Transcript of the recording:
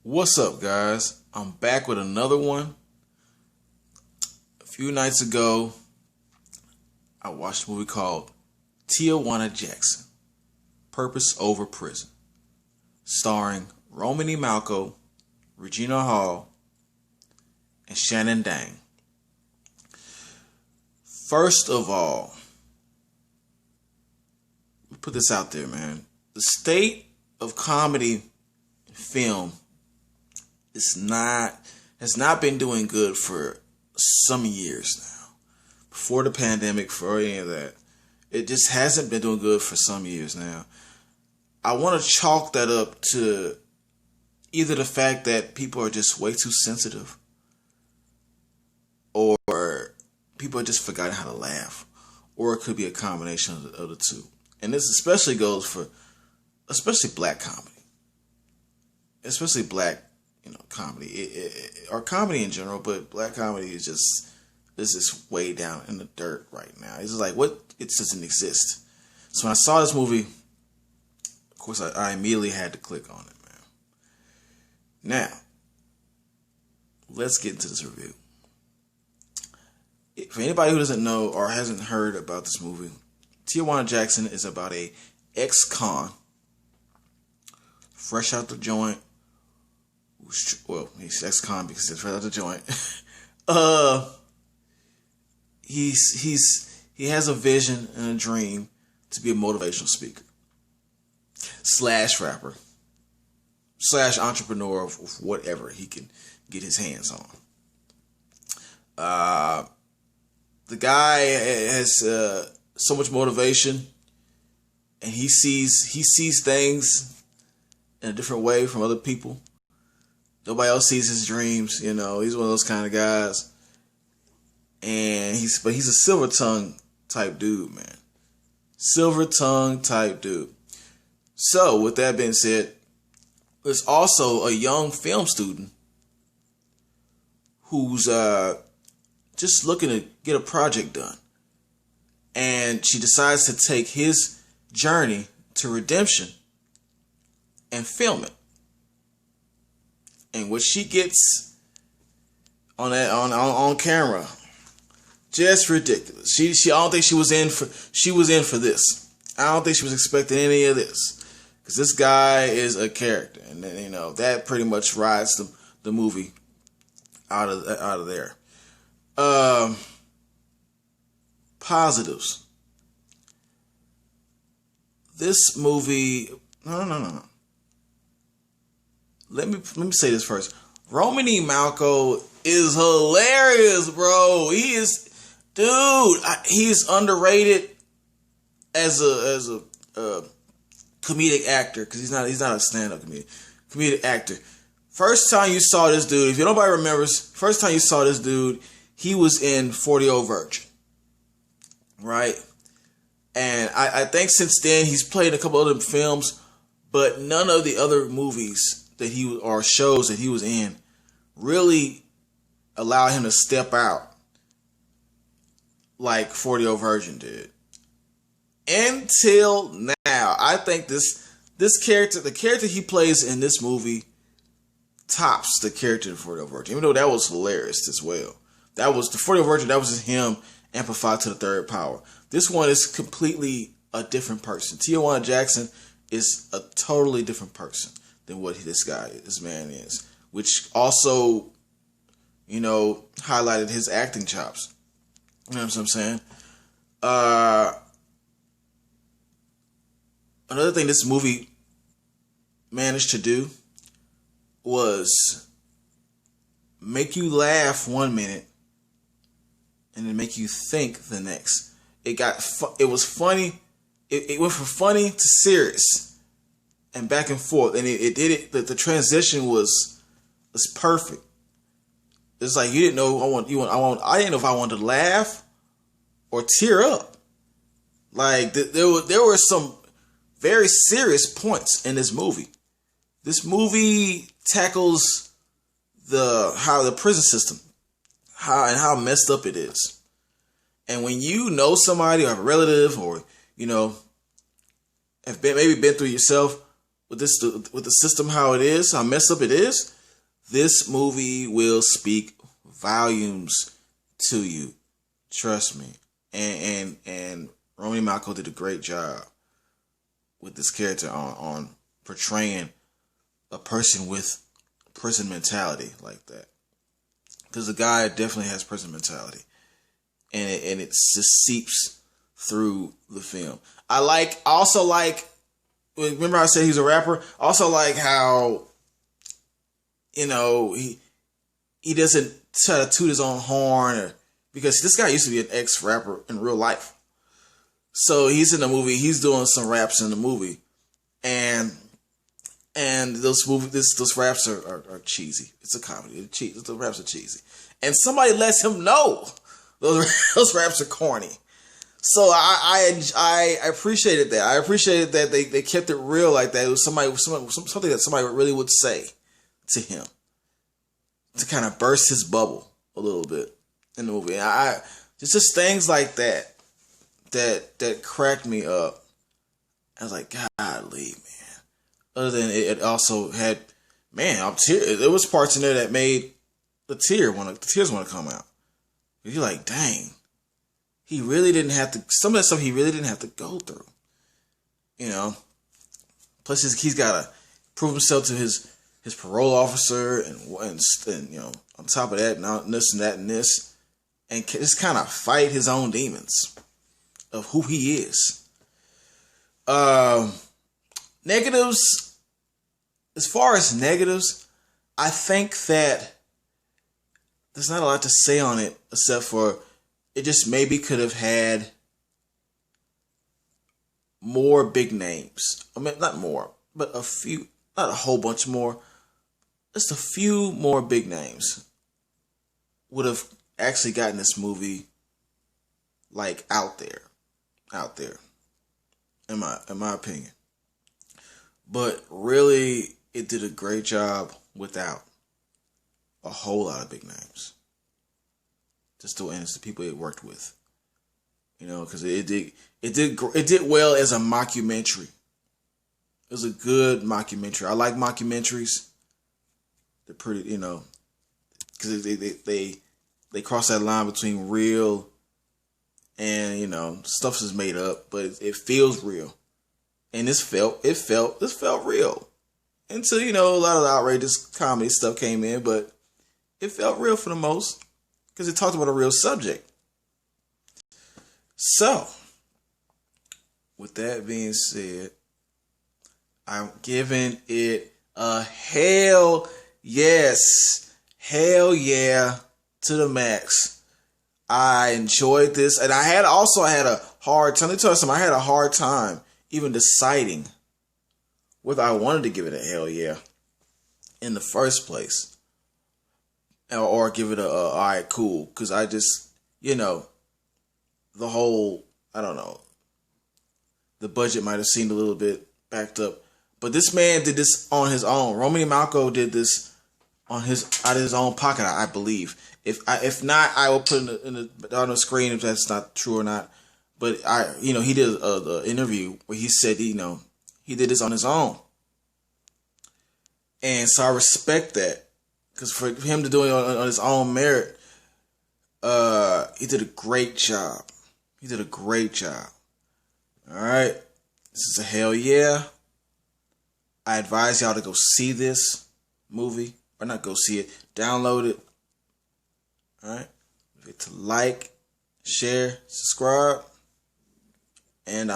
What's up, guys? I'm back with another one. A few nights ago, I watched a movie called Tijuana Jackson, Purpose Over Prison, starring Romany Malco, Regina Hall, and Shannon Dang. First of all, let me put this out there, man. The state of comedy film has not been doing good for some years now. Before the pandemic, for any of that, it just hasn't been doing good for some years now. I want to chalk that up to either the fact that people are just way too sensitive, or people are just forgotten how to laugh, or it could be a combination of the two. And this especially goes for black comedy, especially black comedy, or comedy in general, but black comedy is just way down in the dirt right now. It's just like, what? It doesn't exist. So when I saw this movie, of course, I immediately had to click on it, man. Now, let's get into this review. For anybody who doesn't know or hasn't heard about this movie, Tijuana Jackson is about a ex-con, fresh out the joint. Well, he's ex-con because he's fresh out the joint. He has a vision and a dream to be a motivational speaker, / rapper, / entrepreneur of whatever he can get his hands on. The guy has so much motivation, and he sees things in a different way from other people. Nobody else sees his dreams, he's one of those kind of guys. And he's a silver tongue type dude, man. Silver tongue type dude. So with that being said, there's also a young film student who's just looking to get a project done. And she decides to take his journey to redemption and film it. And what she gets on camera, just ridiculous. She I don't think she was in for this. I don't think she was expecting any of this, because this guy is a character, and that pretty much rides the movie out of there. Positives. This movie, no. Let me say this first. Romany Malco is hilarious, bro. He's underrated as a comedic actor, because he's not a stand-up comedic actor. First time you saw this dude, if nobody remembers, first time you saw this dude, he was in 40-Year-Old Virgin, right? And I think since then he's played a couple other films, but none of the other movies or shows that he was in really allowed him to step out like 40-Year-Old Virgin did. Until now, I think this character, the character he plays in this movie, tops the character of 40-Year-Old Virgin. Even though that was hilarious as well. That was the 40-Year-Old Virgin. That was just him amplified to the third power. This one is completely a different person. Tijuana Jackson is a totally different person than what this man is, which also, highlighted his acting chops. You know what I'm saying? Another thing this movie managed to do was make you laugh one minute and then make you think the next. It was funny. It went from funny to serious and back and forth, and it did it. The transition was perfect. It's like you didn't know. I didn't know if I wanted to laugh or tear up. Like there were some very serious points in this movie. This movie tackles how the prison system, how messed up it is. And when you know somebody or have a relative, or have been through yourself, with the system, how it is, how messed up it is, This movie will speak volumes to you. Trust me. And Romany Malco did a great job with this character on portraying a person with prison mentality like that. Because the guy definitely has prison mentality. And it just seeps through the film. I also like, remember I said he's a rapper? I also like how, he doesn't try to toot his own horn, because this guy used to be an ex-rapper in real life. So he's in the movie, he's doing some raps in the movie, and those raps are cheesy. It's a comedy. The raps are cheesy, and somebody lets him know those raps are corny. So I appreciated that. I appreciated that they kept it real like that. It was something that somebody really would say to him to kind of burst his bubble a little bit in the movie. And it's just things like that cracked me up. I was like, golly, man. Other than it also had, man, there was parts in there that made the tears want to come out. You're like, dang, he really didn't have to. Some of that stuff he really didn't have to go through. Plus he's got to prove himself to his parole officer, and on top of that, now this and that and this, and just kind of fight his own demons of who he is. Negatives. As far as negatives, I think that there's not a lot to say on it, except for it just maybe could have had more big names. I mean, not more, but a few, not a whole bunch more. Just a few more big names would have actually gotten this movie out there, in my opinion. But really, it did a great job without a whole lot of big names. Just the people it worked with, because it did well as a mockumentary. It was a good mockumentary. I like mockumentaries. They're pretty, because they cross that line between real and stuff is made up, but it feels real, and this felt real until a lot of the outrageous comedy stuff came in, but it felt real for the most because it talked about a real subject. So, with that being said, I'm giving it a hell yes. Hell yeah to the max. I enjoyed this, and I had a hard time. Let me tell you something. I had a hard time even deciding whether I wanted to give it a hell yeah in the first place, or give it a all right, cool, because I just the whole, I don't know, the budget might have seemed a little bit backed up, but this man did this on his own. Romany Malco did this out of his own pocket, I believe. If not, I will put it on the screen if that's not true or not. But he did an interview where he said he did this on his own, and so I respect that, because for him to do it on his own merit, he did a great job. All right, this is a hell yeah. I advise y'all to go see this movie. Or not go see it, download it. Alright? To like, share, subscribe, and